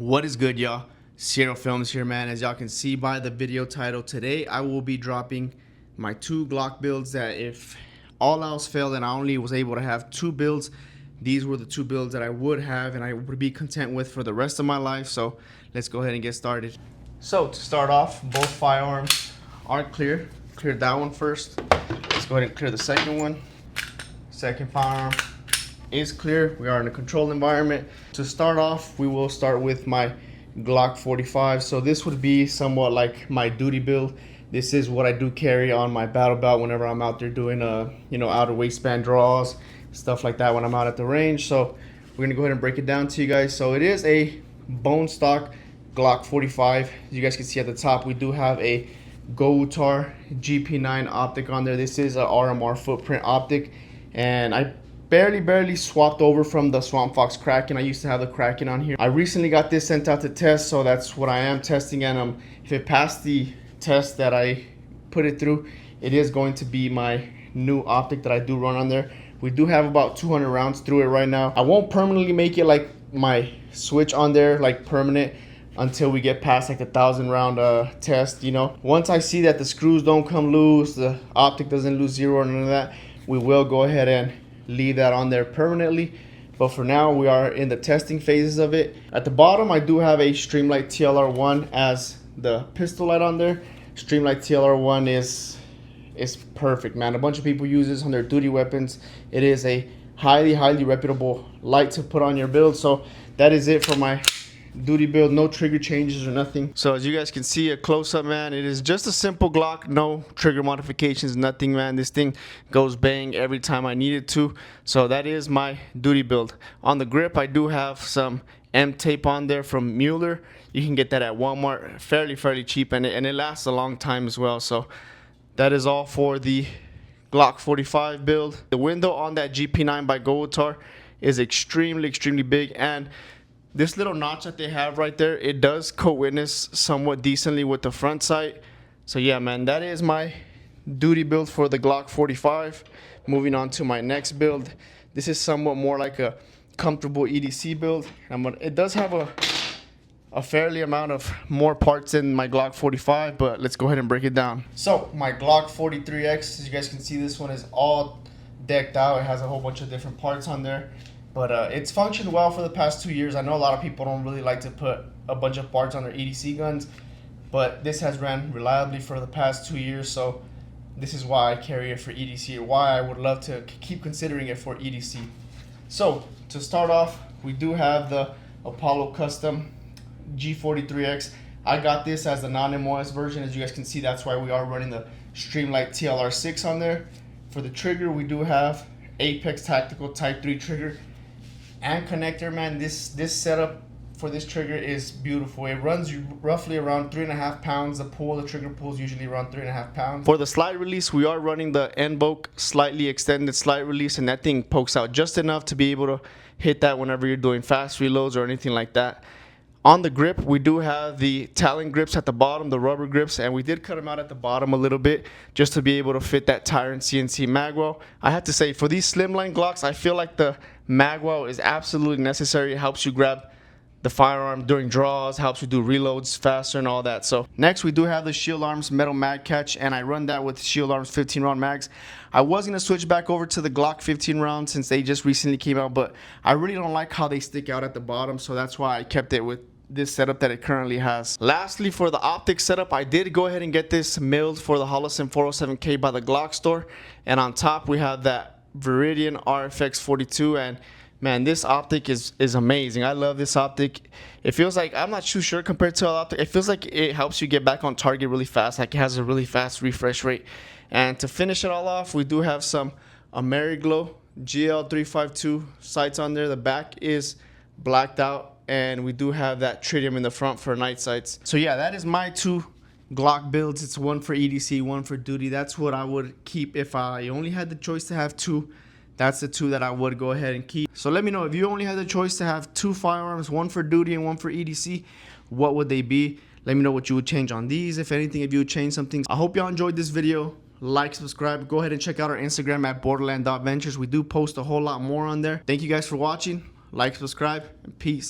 What is good, y'all? Sierra Films here, man. As y'all can see by the video title, today I will be dropping my two Glock builds that if all else failed and I only was able to have two builds, these were the two builds that I would have and I would be content with for the rest of my life. So let's go ahead and get started. So to start off, both firearms are clear. Cleared that one first. Let's go ahead and clear the second one. Second firearm is clear. We are in a controlled environment. To start off, we will start with my Glock 45. So this would be somewhat like my duty build. This is what I do carry on my battle belt whenever I'm out there doing outer waistband draws, stuff like that when I'm out at the range. So we're gonna go ahead and break it down to you guys. So it is a bone stock Glock 45. As you guys can see at the top, we do have a GoTar GP9 optic on there. This is a RMR footprint optic, and I barely swapped over from the Swamp Fox Kraken. I used to have the Kraken on here. I recently got this sent out to test, so that's what I am testing. And if it passed the test that I put it through, it is going to be my new optic that I do run on there. We do have about 200 rounds through it right now. I won't permanently make it like my switch on there, like permanent, until we get past like the 1,000 round test. Once I see that the screws don't come loose, the optic doesn't lose zero or none of that, we will go ahead and leave that on there permanently. But for now, we are in the testing phases of it. At the bottom, I do have a Streamlight TLR1 as the pistol light on there. Streamlight TLR1 is perfect, man. A bunch of people use this on their duty weapons. It is a highly reputable light to put on your build. So that is it for my duty build. No trigger changes or nothing. So as you guys can see, a close-up, man, it is just a simple Glock. No trigger modifications, nothing, man. This thing goes bang every time I need it to. So that is my duty build. On the grip, I do have some M tape on there from Mueller. You can get that at Walmart fairly cheap, and it lasts a long time as well. So that is all for the Glock 45 build. The window on that GP9 by GoTar is extremely big, and this little notch that they have right there, it does co-witness somewhat decently with the front sight. So yeah, man, that is my duty build for the Glock 45. Moving on to my next build. This is somewhat more like a comfortable EDC build. It does have a fairly amount of more parts than my Glock 45, but let's go ahead and break it down. So my Glock 43X, as you guys can see, this one is all decked out. It has a whole bunch of different parts on there. But it's functioned well for the past 2 years. I know a lot of people don't really like to put a bunch of parts on their EDC guns, but this has ran reliably for the past 2 years. So this is why I carry it for EDC, or why I would love to keep considering it for EDC. So to start off, we do have the Apollo Custom G43X. I got this as the non-MOS version. As you guys can see, that's why we are running the Streamlight TLR6 on there. For the trigger, we do have Apex Tactical Type 3 trigger and connector, man. This setup for this trigger is beautiful. It runs roughly around 3.5 pounds. The trigger pull is usually around 3.5 pounds. For the slide release, we are running the Invoke slightly extended slide release, and that thing pokes out just enough to be able to hit that whenever you're doing fast reloads or anything like that. On the grip, we do have the Talon grips at the bottom, the rubber grips, and we did cut them out at the bottom a little bit just to be able to fit that Tyrant CNC magwell. I have to say, for these slimline Glocks, I feel like the magwell is absolutely necessary. It helps you grab the firearm during draws, helps you do reloads faster and all that. So next, we do have the Shield Arms metal mag catch, and I run that with Shield Arms 15 round mags. I was going to switch back over to the Glock 15 round since they just recently came out, but I really don't like how they stick out at the bottom, so that's why I kept it with this setup that it currently has. Lastly, for the optic setup, I did go ahead and get this milled for the Holosun 407K by the Glock store, and on top we have that Viridian RFX 42, and man, this optic is amazing. I love this optic. It feels like, I'm not too sure compared to other optic, it feels like it helps you get back on target really fast. Like, it has a really fast refresh rate. And to finish it all off, we do have some Ameriglow GL352 sights on there. The back is blacked out, and we do have that tritium in the front for night sights. So yeah, that is my two Glock builds. It's one for EDC, one for duty. That's what I would keep if I only had the choice to have two. That's the two that I would go ahead and keep. So let me know, if you only had the choice to have two firearms, one for duty and one for EDC, what would they be? Let me know what you would change on these, if anything, if you would change something. I hope y'all enjoyed this video. Like, subscribe. Go ahead and check out our Instagram at borderland.ventures. We do post a whole lot more on there. Thank you guys for watching. Like, subscribe, and peace.